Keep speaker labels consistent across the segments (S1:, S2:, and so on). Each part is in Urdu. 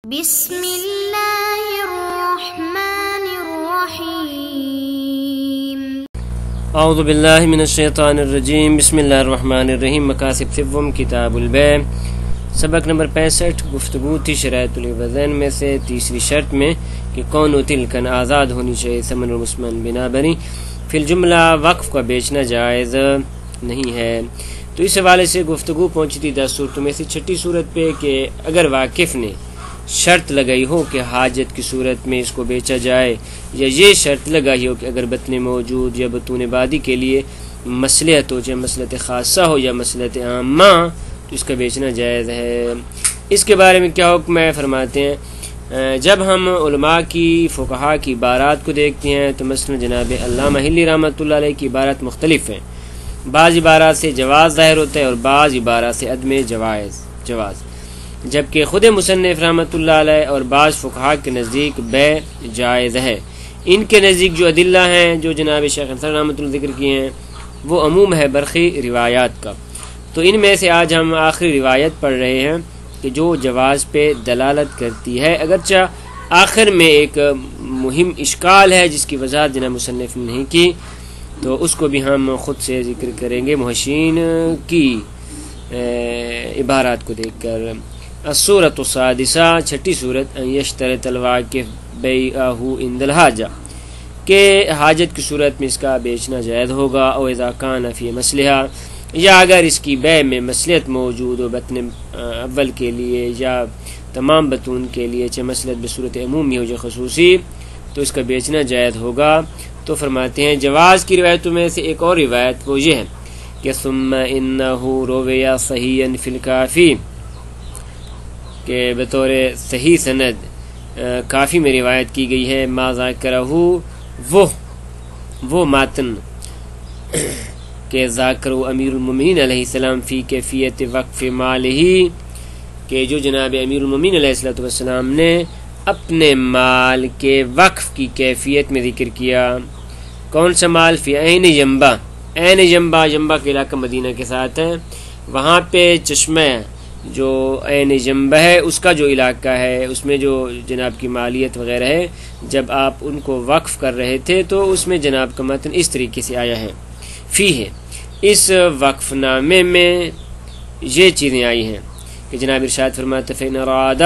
S1: بسم اللہ الرحمن الرحیم
S2: اعوذ باللہ من الشیطان الرجیم بسم اللہ الرحمن الرحیم مقاصد سوم کتاب البیع سبق نمبر 65 گفتگو تھی شرائط الوزن میں سے تیسری شرط میں کہ کون و تلکن آزاد ہونی چاہیے ثمن المسمن بنا بنی فی الجملہ وقف کا بیچنا جائز نہیں ہے۔ تو اس حوالے سے گفتگو پہنچی تھی 10 صورتوں میں سے چھٹی صورت پہ کہ اگر واقف نے شرط لگائی ہو کہ حاجت کی صورت میں اس کو بیچا جائے، یا یہ شرط لگائی ہو کہ اگر بطن موجود یا بطون بادی کے لیے مصلحت ہو، چاہے مصلحت خاصہ ہو یا مصلحت عامہ، تو اس کا بیچنا جائز ہے۔ اس کے بارے میں کیا حکم ہے فرماتے ہیں، جب ہم علماء کی فقہا کی عبارات کو دیکھتے ہیں تو مثلا جناب علامہ حلی رحمۃ اللہ علیہ کی عبارات مختلف ہیں، بعض عبارات سے جواز ظاہر ہوتا ہے اور بعض عبارات سے عدم جواز، جبکہ خود مصنف رحمۃ اللہ علیہ اور بعض فقہا کے نزدیک بیع جائز ہے۔ ان کے نزدیک جو ادلہ ہیں جو جناب شیخ انصاری رحمۃ اللہ ذکر کیے ہیں وہ عموم ہے برخی روایات کا، تو ان میں سے آج ہم آخری روایت پڑھ رہے ہیں کہ جو جواز پہ دلالت کرتی ہے، اگرچہ آخر میں ایک مہم اشکال ہے جس کی وضاحت جناب مصنف نے نہیں کی، تو اس کو بھی ہم خود سے ذکر کریں گے محشین کی عبارات کو دیکھ کر۔ السورۃ السادسہ چھٹی صورت ان یشترط الواقف بیعہ عند الحاجہ، کہ حاجت کی صورت میں اس کا بیچنا جائز ہوگا، او اذا کان فی مصلحہ، یا اگر اس کی بیع میں مصلحت موجود ہو بطن اول کے لیے یا تمام بطون کے لیے، چاہے مصلحت بصورت عمومی ہو یا خصوصی، تو اس کا بیچنا جائز ہوگا۔ تو فرماتے ہیں جواز کی روایتوں میں سے ایک اور روایت وہ یہ ہے کہ ثم انہ روی صحیحا فی الکافی، کہ بطور صحیح سند کافی میں روایت کی گئی ہے، ما ذاکرہ وہ ماتن کہ ذاکر امیر المومنین علیہ السلام فی کیفیت وقف مالہ، کہ جو جناب امیر المومنین علیہ السلام نے اپنے مال کے وقف کی کیفیت میں ذکر کیا۔ کون سا مال؟ فی عین ینبع، عین ینبع، ینبع کے علاقہ مدینہ کے ساتھ ہے، وہاں پہ چشمہ جو عین ینبع ہے اس کا جو علاقہ ہے اس میں جو جناب کی مالیت وغیرہ ہے، جب آپ ان کو وقف کر رہے تھے تو اس میں جناب کا متن اس طریقے سے آیا ہے، فی ہے، اس وقف نامے میں یہ چیزیں آئی ہیں کہ جناب ارشاد فرماتے فإن أراد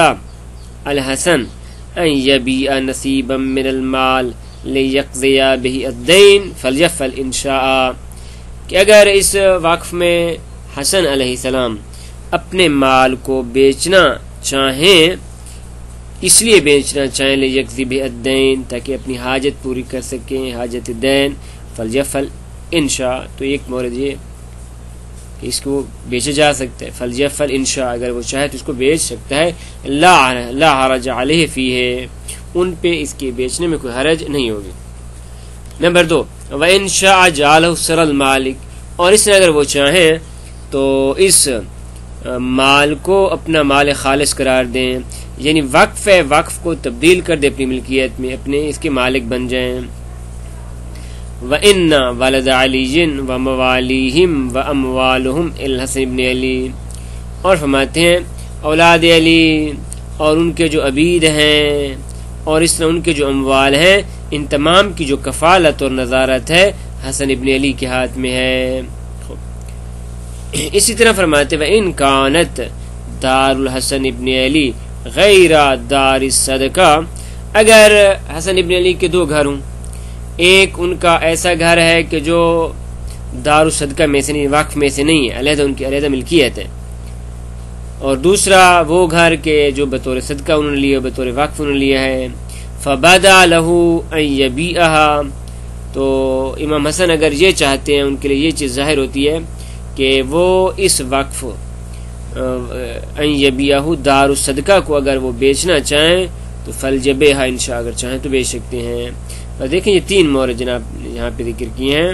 S2: الحسن أن يبيع نصيبا من المال ليقضي به الدين فليفعل إن شاء، کہ اگر اس وقف میں حسن علیہ السلام اپنے مال کو بیچنا چاہیں، اس لیے بیچنا چاہیں لیقضی به الدین، تاکہ اپنی حاجت پوری کر سکیں، حاجت دین، فلیفعل ان شاء، تو ایک مورد یہ کہ اس کو بیچا جا سکتا ہے، فلیفعل ان شاء، اگر وہ چاہے تو اس کو بیچ سکتا ہے، لا حرج علیہ فیہ، ان پہ اس کے بیچنے میں کوئی حرج نہیں ہوگی۔ نمبر 2 وَإِن شَاءَ جَعَلَهُ سَرَ الْمَالِكِ، اور اس نے اگر وہ چاہیں تو اس مال کو اپنا مال خالص قرار دیں، یعنی وقف ہے، وقف کو تبدیل کر دے اپنی ملکیت میں، اپنے اس کے مالک بن جائیں۔ وَإِنَّ وَلَدَ عَلِيٍّ وَمَوَالِيهِمْ وَأَمْوَالُهُمْ الْحَسَنِ بْنِ عَلِي، اور فرماتے ہیں اولاد علی اور ان کے جو عبید ہیں اور اس طرح ان کے جو اموال ہیں، ان تمام کی جو کفالت اور نظارت ہے حسن ابن علی کے ہاتھ میں ہے۔ اسی طرح فرماتے ہیں وَإِن كَانَتْ دار الحسن ابن علی غیر دار الصدقہ، اگر حسن ابن علی کے 2 گھر ہوں، ایک ان کا ایسا گھر ہے کہ جو دار الصدقہ میں سے نہیں، وقف میں سے نہیں ہے، علیحدہ ان کی علیحدہ ملکیت ہے، اور دوسرا وہ گھر کے جو بطور صدقہ انہوں نے لیا، بطور وقف انہوں نے لیا ہے، فَبَدَا لَهُ أَن يَبِيعَهَا، تو امام حسن اگر یہ چاہتے ہیں، ان کے لیے یہ چیز ظاہر ہوتی ہے کہ وہ اس وقف ان یبیعہ دار الصدقہ کو اگر وہ بیچنا چاہیں تو فلیبیعھا انشاء، اگر چاہیں تو بیچ سکتے ہیں۔ اور دیکھیں یہ 3 مورد جناب یہاں پہ ذکر کیے ہیں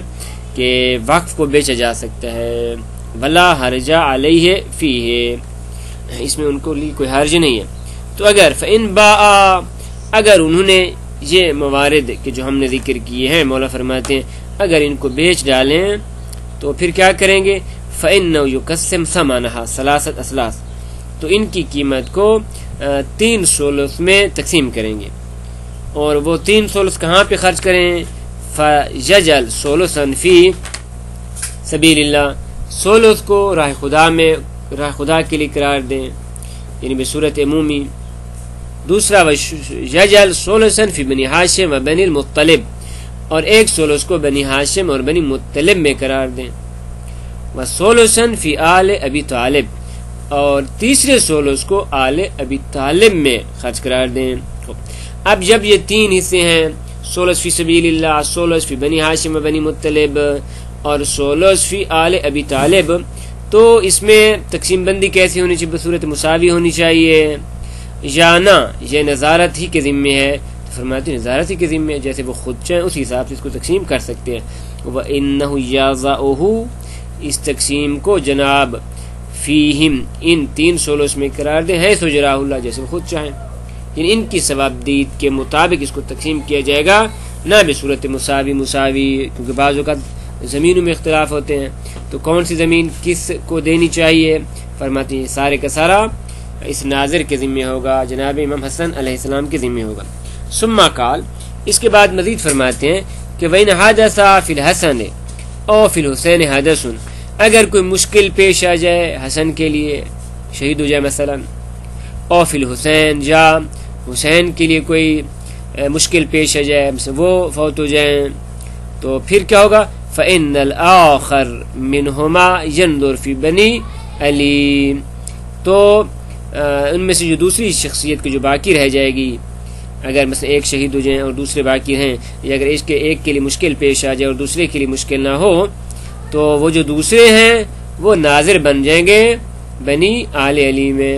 S2: کہ وقف کو بیچا جا سکتا ہے، ولا حرج علیہ فیہ، اس میں ان کو لیے کوئی حرج نہیں ہے۔ تو اگر فإن باع، اگر انہوں نے یہ موارد کہ جو ہم نے ذکر کیے ہیں، مولا فرماتے ہیں اگر ان کو بیچ ڈالیں تو پھر کیا کریں گے، فإنه يقسم ثمنها 3 اثلاث، تو ان کی قیمت کو 3 ثلث میں تقسیم کریں گے، اور وہ 3 ثلث کہاں پہ خرچ کریں؟ فَيَجْعَلْ ثُلُثًا فِي سبیل اللہ، ثلث کو راہ خدا میں، راہ خدا کے لیے قرار دیں، یعنی بصورت عمومی۔ دوسرا وَيَجْعَلْ ثُلُثًا فِي بنی ہاشم و بنی المطلب، اور ایک ثلث کو بنی ہاشم اور بنی مطلب میں قرار دیں۔ وَثُلُثًا فِي آلِ ابی طالب، اور تیسرے ثلث کو آل ابی طالب میں خرچ قرار دیں۔ اب جب یہ 3 حصے ہیں، ثلث فی سبیل اللہ، ثلث فی بنی ہاشم و بنی مطلب، اور ثلث فی آل ابی طالب، تو اس میں تقسیم بندی کیسی ہونی چاہیے؟ بصورت مساوی ہونی چاہیے، یا نہ یہ نظارت ہی کے ذمے ہے؟ تو فرماتے ہیں نظارت ہی کے ذمے ہے، جیسے وہ خود چاہیں اس حساب سے اس کو تقسیم کر سکتے ہیں۔ وَإِنَّهُ يَضَعُهُ، اس تقسیم کو جناب فیہم ان 3 ثلث میں قرار دیں، ہے سو جراہ اللہ، جیسے وہ خود چاہیں، یعنی ان کی ثوابدید کے مطابق اس کو تقسیم کیا جائے گا، نہ بصورت مساوی، کیونکہ بعض اوقات زمینوں میں اختلاف ہوتے ہیں، تو کون سی زمین کس کو دینی چاہیے؟ فرماتے ہیں سارے کا سارا اس ناظر کے ذمہ ہوگا، جناب امام حسن علیہ السلام کے ذمہ ہوگا۔ ثم قال، اس کے بعد مزید فرماتے ہیں کہ وَإِنْ حَدَثَ فِي الْحَسَنِ أَوْ فِي الْحُسَيْنِ حَدَثٌ، اگر کوئی مشکل پیش آ جائے حسن کے لیے، شہید ہو جائے مثلا، او فی الحسین، یا حسین کے لیے کوئی مشکل پیش آ جائے، مثلا وہ فوت ہو جائیں، تو پھر کیا ہوگا؟ فَإِنَّ الْآخَرَ مِنْهُمَا يَنْظُرُ فِي بَنِي عَلِي، تو ان میں سے جو دوسری شخصیت کی جو باقی رہ جائے گی، اگر مثلا ایک شہید ہو جائیں اور دوسرے باقی ہیں، یا اگر ایک کے لیے مشکل پیش آ جائے اور دوسرے کے لیے مشکل نہ ہو، تو وہ جو دوسرے ہیں وہ ناظر بن جائیں گے بنی آل علی میں۔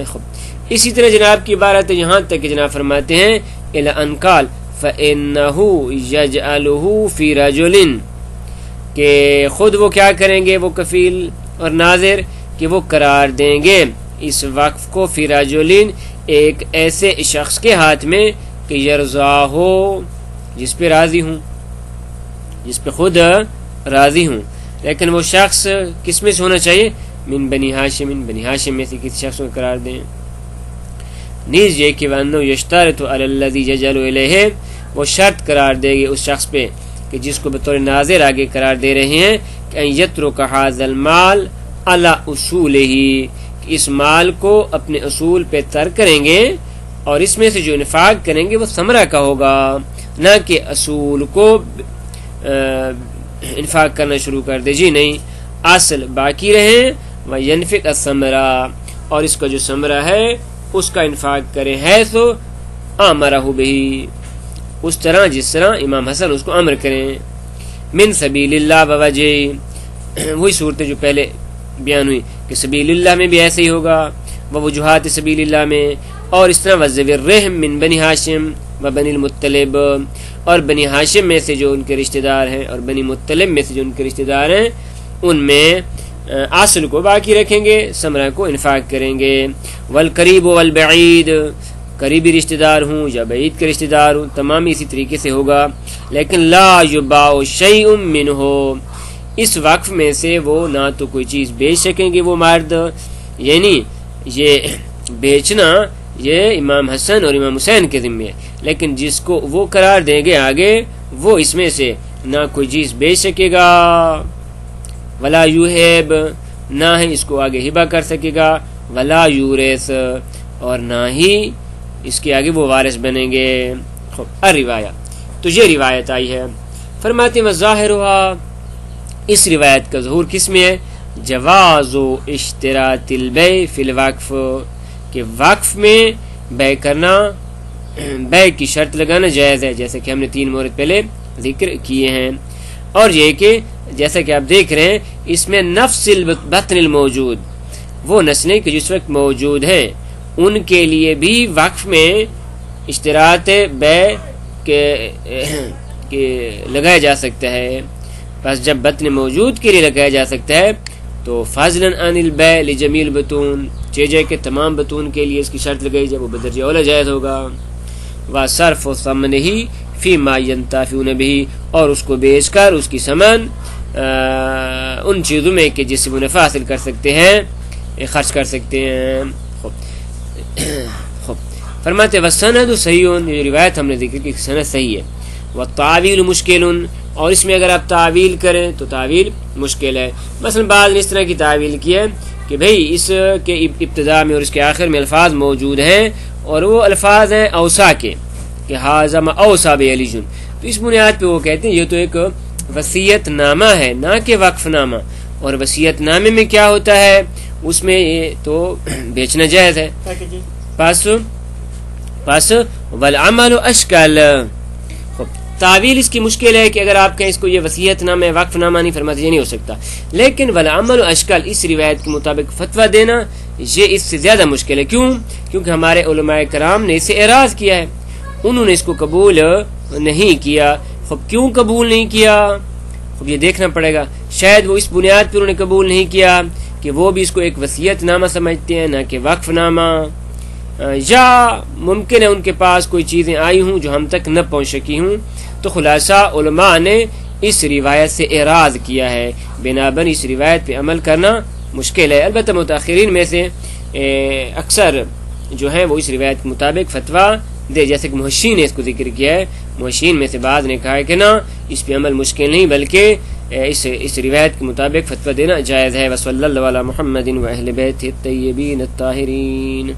S2: اسی طرح جناب کی عبارت ہے یہاں تک کہ جناب فرماتے ہیں اِلَىٰ أَنْ قَالَ فَإِنَّهُ يَجْعَلُهُ فِي رَجُلٍ، کہ خود وہ کیا کریں گے، وہ کفیل اور ناظر، کہ وہ قرار دیں گے اس وقف کو فی رجلٍ، ایک ایسے شخص کے ہاتھ میں کہ یرضا ہو، جس پہ راضی ہوں، جس پہ خود راضی ہوں، لیکن وہ شخص کس میں سے ہونا چاہیے؟ من بنی ہاشم، بنی ہاشم میں سے کسی شخص کو قرار دیں۔ نیز یہ کہ وَأَنَّهُ يَشْتَرِطُ عَلَى الَّذِي يَجْعَلُ إِلَيْهِ، وہ شرط قرار دے گی اس شخص پہ کہ جس کو بطور ناظر آگے قرار دے رہے ہیں کہ أَن يَتْرُكَ هَذَا الْمَالَ عَلَى أُصُولِهِ، کہ اس مال کو اپنے اصول پہ ترک کریں گے، اور اس میں سے جو انفاق کریں گے وہ ثمرہ کا ہوگا، نہ کہ اصول کو انفاق کرنا شروع کر دے، جی نہیں، اصل باقی رہیں، وَيَنْفِقْ الثَّمَرَةَ، اور اس کا جو ثمرہ ہے اس کا انفاق کرے، ہے سو آمرہ بہی، اس طرح جس طرح امام حسن اس کو امر کریں، من سبیل اللہ بوجہ، وہی صورتیں جو پہلے بیان ہوئی کہ سبیل اللہ میں بھی ایسے ہی ہوگا، ووجوہات سبیل اللہ میں، اور اس طرح وذوی الرحم من بنی ہاشم و بنی المطلب، اور بنی ہاشم میں سے جو ان کے رشتہ دار ہیں اور بنی مطلب میں سے جو ان کے رشتہ دار ہیں، ان میں اصل کو باقی رکھیں گے، ثمرہ کو انفاق کریں گے۔ والقریب والبعید، قریبی رشتہ دار ہوں یا بعید کے رشتہ دار ہوں، تمام اسی طریقے سے ہوگا، لیکن لا یباع شیء منہ، اس وقف میں سے وہ نہ تو کوئی چیز بیچ سکیں گے وہ مرد، یعنی یہ بیچنا یہ امام حسن اور امام حسین کے ذمہ ہے، لیکن جس کو وہ قرار دیں گے آگے، وہ اس میں سے نہ کوئی چیز بیچ سکے گا، ولا یوہب، نہ ہی اس کو آگے ہبہ کر سکے گا، ولا یورث، اور نہ ہی اس کے آگے وہ وارث بنیں گے۔ الروایہ، تو یہ روایت آئی ہے، فرماتے ہیں ظاہرھا، اس روایت کا ظہور کس میں ہے؟ جواز اشتراط البیع فی الوقف، کہ وقف میں بیع کرنا، بیع کی شرط لگانا جائز ہے، جیسے کہ ہم نے 3 مورد پہلے ذکر کیے ہیں، اور یہ کہ جیسا کہ آپ دیکھ رہے ہیں اس میں نفس البطن الموجود، وہ نسلیں کہ جس وقت موجود ہیں، ان کے لیے بھی وقف میں اشتراط بیع کے لگایا جا سکتا ہے، بس جب بطن موجود کے لیے لگایا جا سکتا ہے تو فضلا عن البیع لجمیع البطون، چیزے کے تمام بطون کے لیے اس کی شرط لگائی جائے، وہ بدرجہ اولا جائز ہوگا۔ وصرف ثمنہ فیما ینتفعون بہ، اور اس کو بیچ کر اس کی ثمن ان چیزوں میں کہ جس سے منافع حاصل کر سکتے ہیں، خرچ کر سکتے ہیں۔ فرماتے وسند صحیح، یہ روایت ہم نے ذکر کی سند صحیح ہے، والتعویل مشکل، اور اس میں اگر آپ تعویل کریں تو تعویل مشکل ہے. مثلا بعض نے اس طرح کی تعویل کی ہے کہ بھئی اس کے ابتدا میں اور اس کے آخر میں الفاظ موجود ہیں اور وہ الفاظ ہیں اوصا کے کہ حاذا ما اوصا بعلی، تو اس بنیاد پہ وہ کہتے ہیں یہ تو ایک وصیت نامہ ہے نہ کہ وقف نامہ، اور وصیت نامے میں کیا ہوتا ہے اس میں تو بیچنا جائز ہے. پس والعمل اشکال، تعویل اس کی مشکل ہے کہ اگر آپ کہیں اس کو یہ وصیت نامہ ہے وقف نامہ نہیں، فرماتے یہ نہیں ہو سکتا. لیکن والعمل اشکال اس روایت کے مطابق فتویٰ دینا یہ اس سے زیادہ مشکل ہے. کیوں؟ کیونکہ ہمارے علماء کرام نے اسے اعراض کیا ہے، انہوں نے اس کو قبول نہیں کیا. خب کیوں قبول نہیں کیا؟ خب یہ دیکھنا پڑے گا. شاید وہ اس بنیاد پر انہوں نے قبول نہیں کیا کہ وہ بھی اس کو ایک وصیت نامہ سمجھتے ہیں نہ کہ وقف نامہ، یا ممکن ہے ان کے پاس کوئی چیزیں آئی ہوں جو ہم تک نہ پہنچ سکی ہوں. تو خلاصہ علماء نے اس روایت سے اعراض کیا ہے، بنابر اس روایت پہ عمل کرنا مشکل ہے. البتہ متاخرین میں سے اکثر جو ہیں وہ اس روایت کے مطابق فتویٰ دے، جیسے کہ محشین نے اس کو ذکر کیا ہے. محشین میں سے بعض نے کہا ہے کہ نہ اس پہ عمل مشکل نہیں بلکہ اس روایت کے مطابق فتویٰ دینا جائز ہے. وصلی اللہ علی محمد و اہل بیتہ الطیبین الطاہرین.